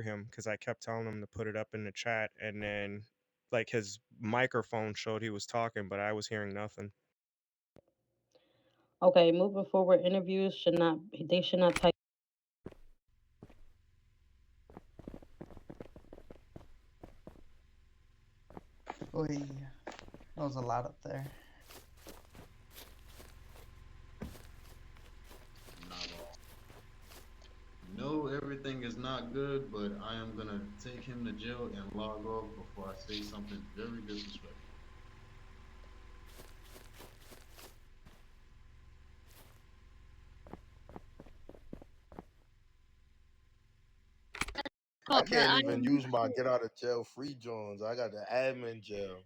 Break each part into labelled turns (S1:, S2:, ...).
S1: hear him because I kept telling him to put it up in the chat, and then like his microphone showed he was talking, but I was hearing nothing.
S2: Okay, moving forward, interviews should not they should not type.
S3: Oy, that was a lot up there.
S4: Not all. No, everything is not good, but I am gonna take him to jail and log off before I say something very disrespectful.
S5: I
S2: Oh, but
S5: can't
S2: I
S5: even
S2: am
S5: use my get out of jail free Jones. I got the admin jail.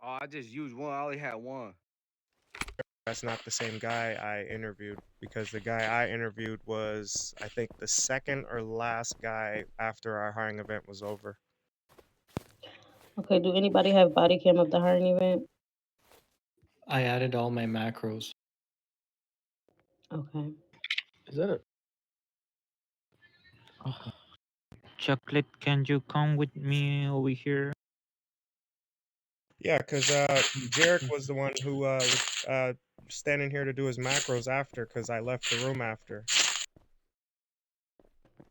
S6: Oh, I just used one. I only had one.
S1: That's not the same guy I interviewed because the guy I interviewed was, I think, the second or last guy after our hiring event was over.
S2: okay. Do anybody have body cam of the hiring event?
S7: I added all my macros.
S2: Okay.
S7: Is that a
S8: Oh, Chocolate, can you come with me over here?
S1: Yeah, because Jarek was the one who was standing here to do his macros after because I left the room after.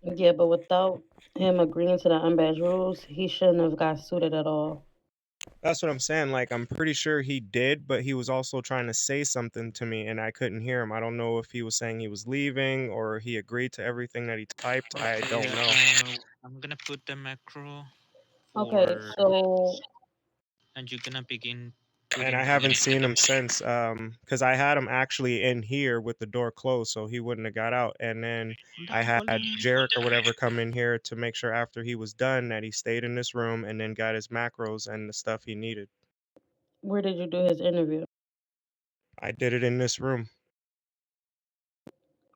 S2: Yeah, but without him agreeing to the unbadged rules, he shouldn't have got suited at all.
S1: That's what I'm saying. Like, I'm pretty sure he did, but he was also trying to say something to me and I couldn't hear him. I don't know if he was saying he was leaving or he agreed to everything that he typed. I
S8: Okay,
S1: don't know.
S8: I'm gonna put the macro
S2: Okay,
S8: for,
S2: so
S8: and you're gonna begin
S1: And I
S8: putting
S1: haven't
S8: the
S1: seen him since because I had him actually in here with the door closed so he wouldn't have got out. And then I had Jarek or whatever come in here to make sure after he was done that he stayed in this room and then got his macros and the stuff he needed.
S2: where did you do his interview?
S1: I did it in this room.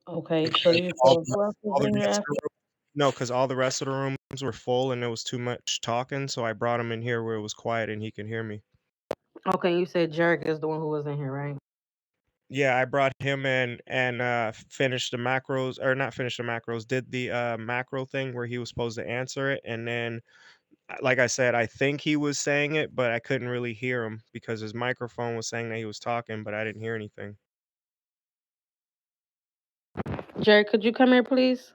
S2: Okay, so
S1: Because
S2: you said who else was
S1: all the
S2: in here
S1: rest of
S2: after?
S1: the room, no, because all the rest of the rooms were full and there was too much talking, so I brought him in here where it was quiet and he can hear me.
S2: Okay, you said Jarek is the one who was in here, right?
S1: Yeah, I brought him in and finished the macros, or not finished the macros, did the macro thing where he was supposed to answer it, and then like I said, I think he was saying it, but I couldn't really hear him because his microphone was saying that he was talking, but I didn't hear anything.
S2: Jarek, could you come here, please?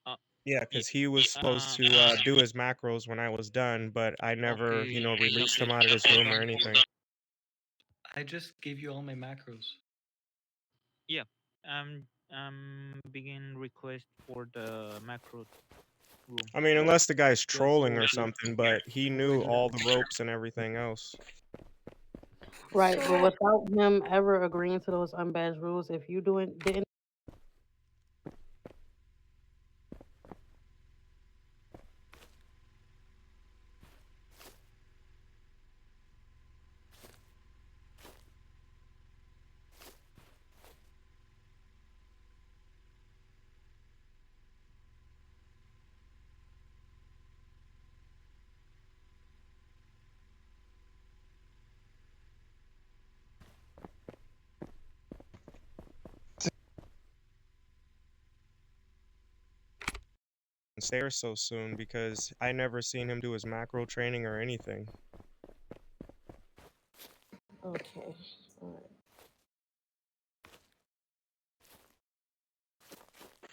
S8: uh,
S1: Yeah,
S8: y-
S1: because he was supposed to do his macros when I was done, but I never,
S8: okay,
S1: released him
S8: chocolate,
S1: out of this
S8: hold
S1: room or
S8: on, hold
S1: anything.
S8: on.
S7: I just gave you all my macros.
S8: Yeah, begin request for the macro room.
S1: I mean, unless the guy's
S8: Just
S1: trolling
S8: hold
S1: or
S8: here.
S1: something, but he knew all the ropes and everything else.
S2: Right, but
S9: So
S2: without him ever agreeing to those unbadged rules, if you doing didn't
S1: Stairs so soon because I never seen him do his macro training or anything.
S2: okay. All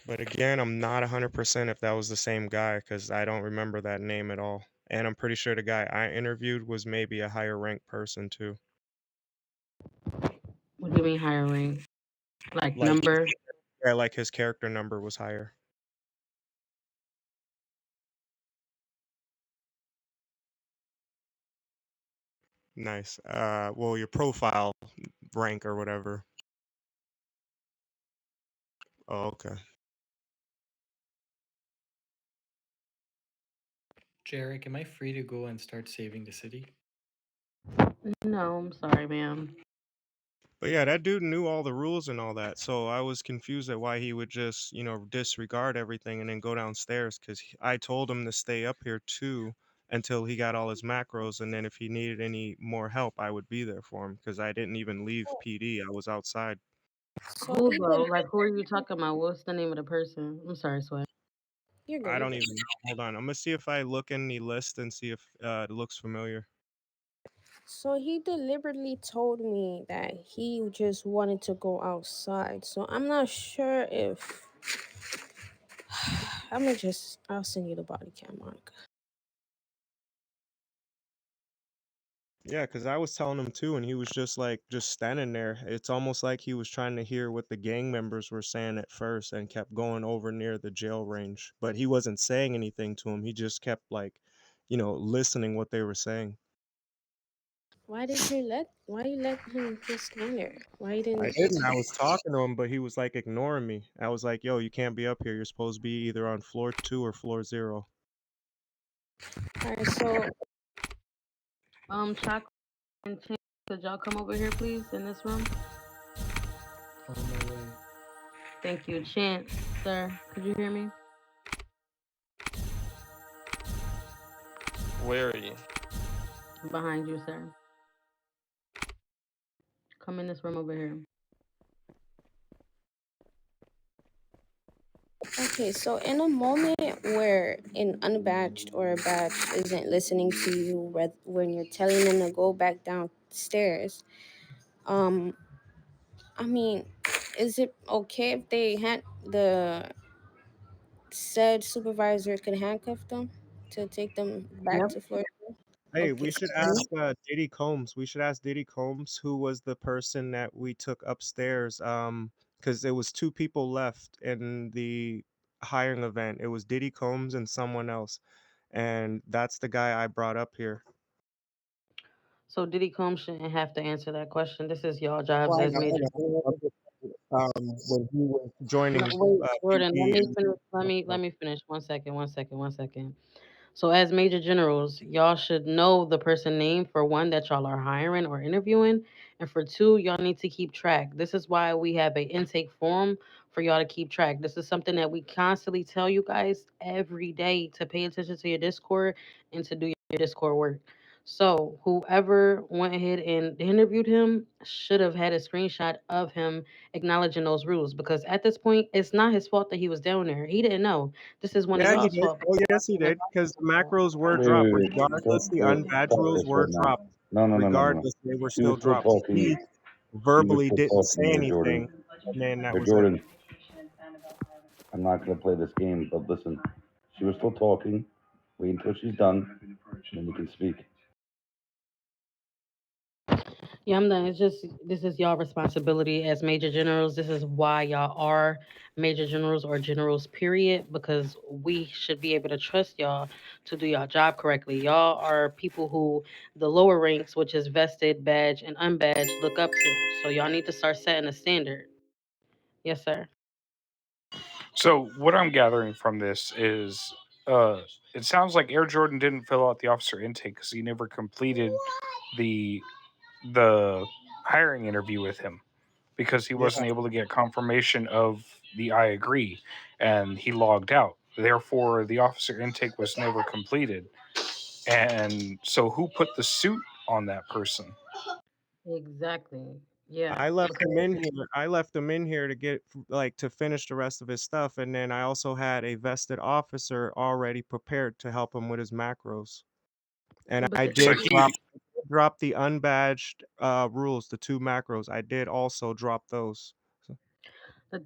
S1: But again, I'm not 100% if that was the same guy because I don't remember that name at all. And I'm pretty sure the guy I interviewed was maybe a higher ranked person too.
S2: What do you mean higher rank? Like
S1: Like,
S2: number?
S1: yeah, like his character number was higher. Nice. Well, your profile rank or whatever. Oh, okay.
S7: Jarek, am I free to go and start saving the city?
S2: No, I'm sorry, ma'am.
S1: But yeah, that dude knew all the rules and all that. So I was confused at why he would just, disregard everything and then go downstairs because I told him to stay up here too until he got all his macros. And then if he needed any more help, I would be there for him because I didn't even leave PD. I was outside.
S9: So
S2: Who
S9: he
S2: though?
S9: did.
S2: Like, who are you talking about? What's the name of the person? I'm sorry, Sway.
S9: You're good.
S1: I
S9: You're
S1: don't
S9: good.
S1: even know. Hold on. I'm gonna see if I look in the list and see if it looks familiar.
S9: So he deliberately told me that he just wanted to go outside. So I'm not sure if I'll send you the body cam, Monica.
S1: Yeah, because I was telling him too, and he was just like just standing there. It's almost like he was trying to hear what the gang members were saying at first and kept going over near the jail range. But he wasn't saying anything to him. He just kept like, listening what they were saying.
S9: Why you let him just stand there? Why you
S1: I
S9: didn't
S1: didn't. I was talking to him, but he was like ignoring me. I was like, "Yo, you can't be up here. You're supposed to be either on floor 2 or floor 0."
S9: Alright, so
S2: Chocolate and Chance, could y'all come over here, please, in this room?
S7: On my way.
S2: Thank you. Chance, sir, could you hear me?
S10: Where are you?
S2: Behind you, sir. Come in this room over here.
S9: okay, so in a moment where an unbatched or a batch isn't listening to you when you're telling them to go back downstairs, um, I mean, is it okay if they had the said supervisor could handcuff them to take them back
S2: Yep.
S9: to Florida?
S1: Hey,
S9: Okay.
S1: we should ask Diddy Combs. We should ask Diddy Combs who was the person that we took upstairs. Because there was 2 people left in the hiring event. It was Diddy Combs and someone else, and that's the guy I brought up here.
S2: So Diddy Combs shouldn't have to answer that question. This is y'all jobs
S1: Well, I
S2: as
S1: know
S2: major.
S1: that. When he was joining
S2: No, wait, Jordan, let
S1: BP
S2: me
S1: and
S2: finish. Let me finish. 1 second. So as major generals, y'all should know the person name for one that y'all are hiring or interviewing, and for two, y'all need to keep track. This is why we have a intake form for y'all to keep track. This is something that we constantly tell you guys every day to pay attention to your Discord and to do your Discord work. So whoever went ahead and interviewed him should have had a screenshot of him acknowledging those rules because at this point, it's not his fault that he was down there. He didn't know. This is one of
S1: Yeah, he
S2: y'all's
S1: did.
S2: fault.
S1: Oh, yes, he did. Because the macros were
S11: Wait,
S1: dropped.
S11: wait, wait.
S1: Regardless, the
S11: Don't
S1: unbadged
S11: stop
S1: rules
S11: this right
S1: were
S11: now.
S1: dropped.
S11: No.
S1: Regardless, they were
S11: She was
S1: still
S11: still
S1: dropped.
S11: talking.
S1: He
S11: She was
S1: verbally
S11: still
S1: didn't
S11: talking
S1: say
S11: there,
S1: anything,
S11: Jordan.
S1: and then that
S11: Hey,
S1: was it.
S11: Jordan, I'm not going to play this game, but listen. She was still talking. Wait until she's done, then you can speak.
S2: Yeah, I'm done. It's just this is y'all responsibility as major generals. This is why y'all are major generals or generals, period, because we should be able to trust y'all to do y'all job correctly. Y'all are people who the lower ranks, which is vested, badge, and unbadged, look up to. So y'all need to start setting a standard. Yes, sir.
S12: So what I'm gathering from this is, it sounds like Air Jordan didn't fill out the officer intake because he never completed the the hiring interview with him because he
S1: Yeah,
S12: wasn't able to get confirmation of the I agree, and he logged out. Therefore, the officer intake was never completed. And so, who put the suit on that person?
S2: Exactly. Yeah.
S1: I left him in here. I left him in here to get to finish the rest of his stuff, and then I also had a vested officer already prepared to help him with his macros. And
S2: But
S1: I
S2: the
S12: So
S1: did
S2: thing is,
S1: drop the unbadged rules, the 2 macros. I did also drop those. So,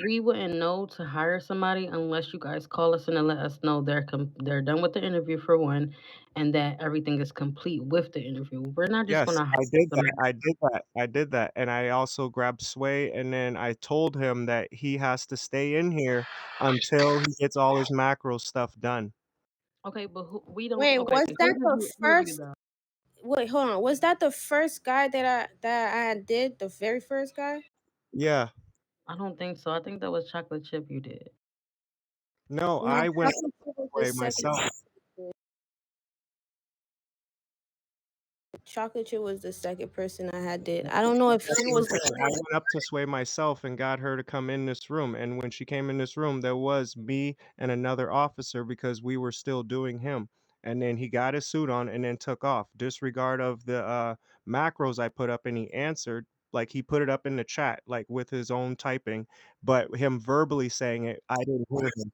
S2: we wouldn't know to hire somebody unless you guys call us in and let us know they're done with the interview for one, and that everything is complete with the interview. We're not just
S1: yes,
S2: gonna hire
S1: I did that.
S2: somebody.
S1: I did that. And I also grabbed Sway, and then I told him that he has to stay in here until he gets all his macro stuff done.
S2: Okay, but we don't.
S9: Wait,
S2: Okay,
S9: was that the
S2: here's you
S9: first?
S2: though.
S9: Wait, hold on. Was that the first guy that I did? The very first guy?
S1: Yeah.
S2: I don't think so. I think that was chocolate chip you did.
S1: No,
S9: No,
S1: I went
S9: chocolate chip was the
S1: Sway
S9: second.
S1: myself.
S9: Chocolate chip was the second person I had did. I don't know if
S1: That's
S9: he
S1: what I'm
S9: was the
S1: saying. I
S9: first.
S1: went up to Sway myself and got her to come in this room. And when she came in this room, there was me and another officer because we were still doing him. And then he got his suit on and then took off. Disregard of the macros I put up and he answered. Like he put it up in the chat, like with his own typing, but him verbally saying it, I didn't hear him.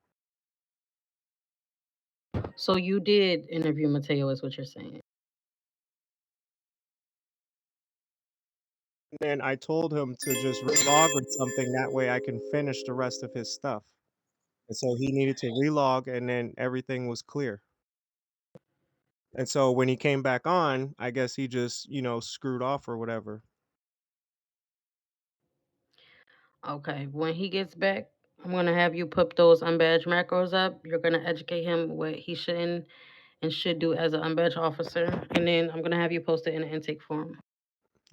S2: So you did interview Mateo, is what you're saying.
S1: And I told him to just relog or something, that way I can finish the rest of his stuff. And so he needed to relog and then everything was clear. And so when he came back on, I guess he just, screwed off or whatever.
S2: Okay, when he gets back, I'm gonna have you put those unbadged macros up. You're gonna educate him what he shouldn't and should do as an unbadged officer, and then I'm gonna have you post it in the intake form.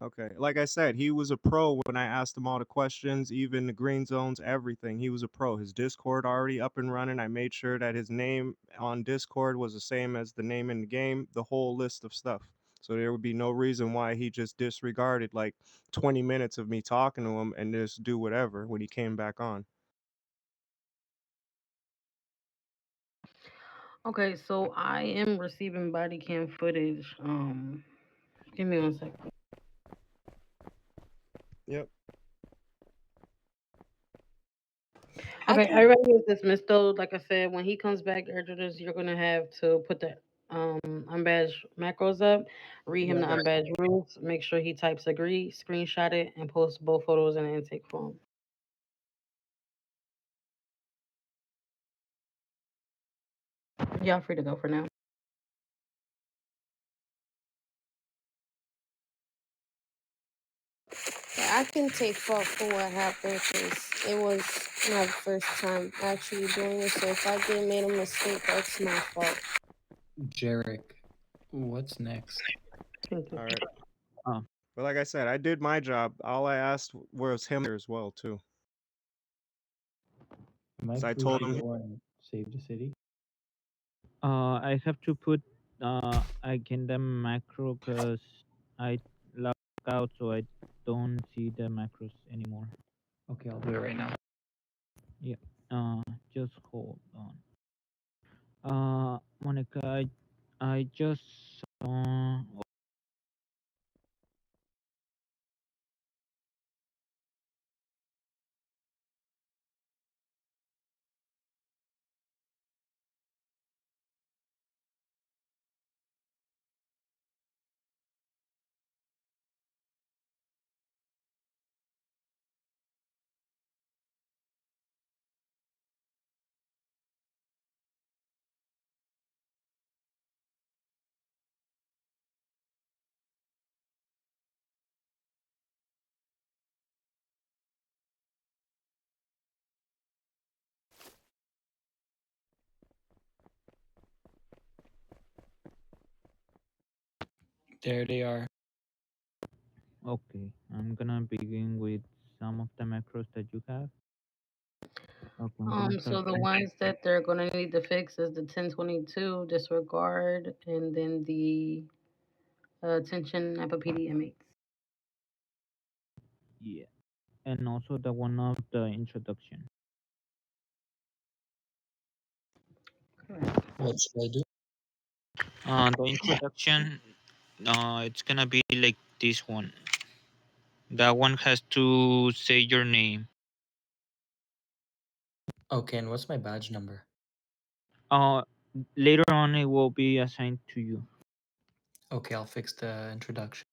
S1: Okay. Like I said, he was a pro when I asked him all the questions, even the green zones, everything. He was a pro. His Discord already up and running. I made sure that his name on Discord was the same as the name in the game, the whole list of stuff. So there would be no reason why he just disregarded like 20 minutes of me talking to him and just do whatever when he came back on.
S2: Okay, so I am receiving body cam footage. Give me 1 second.
S1: Yep.
S2: Okay, everybody is dismissed though. Like I said, when he comes back, Erdrus, you're gonna have to put the unbadged macros up, read him the
S1: Yeah.
S2: unbadged rules, make sure he types agree, screenshot it, and post both photos in the intake form. Y'all free to go for now.
S9: I can take fault for what happened because it was my first time actually doing it. So if I did made a mistake, that's my fault.
S7: Jarek, what's next?
S1: All right.
S8: Oh.
S1: But like I said, I did my job. All I asked was him there as well too.
S7: Am I
S1: So I
S7: free
S1: told
S7: to
S1: him.
S7: go and save the city?
S8: I have to put agenda macro because I log out, so I don't see the macros anymore.
S7: Okay, I'll do it right now.
S8: Yeah. Just hold on. Monica, I just saw.
S7: There they are.
S8: Okay, I'm gonna begin with some of the macros that you have. Okay, I'm gonna
S2: So
S8: start
S2: the ones that they're gonna need to fix is the 1022 disregard, and then the attention NAPA inmates.
S8: Yeah, and also the one of the introduction.
S7: What should I do?
S8: The introduction, it's gonna be like this one. That one has to say your name.
S7: Okay, and what's my badge number?
S8: Later on it will be assigned to you.
S7: Okay, I'll fix the introduction.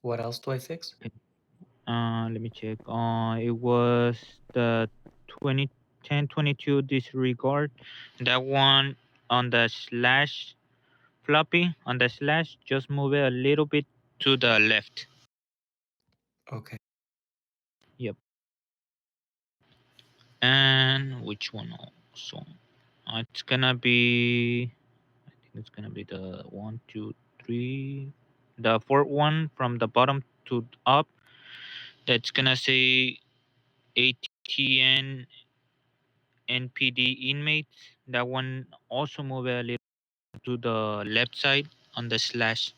S7: What else do I fix?
S8: Let me check. It was the 1022 disregard. That one on the slash floppy on the slash. Just move it a little bit to the left.
S7: Okay.
S8: Yep. And which one also? It's gonna be. I think it's gonna be the 1, 2, 3. The fourth one from the bottom to up. That's gonna say ATN NPD inmates. That one also move a little to the left side on the slash.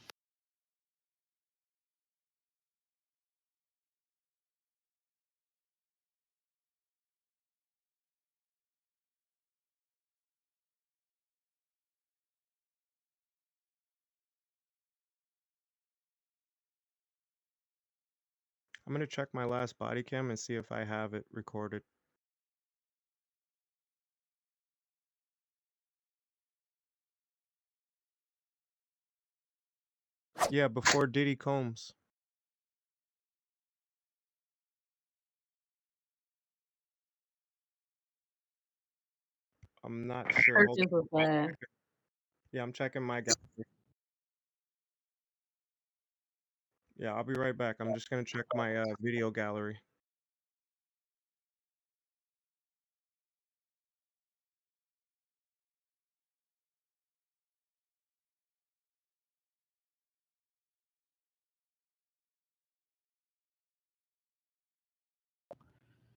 S1: I'm gonna check my last body cam and see if I have it recorded. Yeah, before Diddy Combs. I'm not sure. Hold
S2: Purchase was
S1: on.
S2: bad.
S1: Yeah, I'm checking my gallery. Yeah, I'll be right back. I'm just gonna check my video gallery.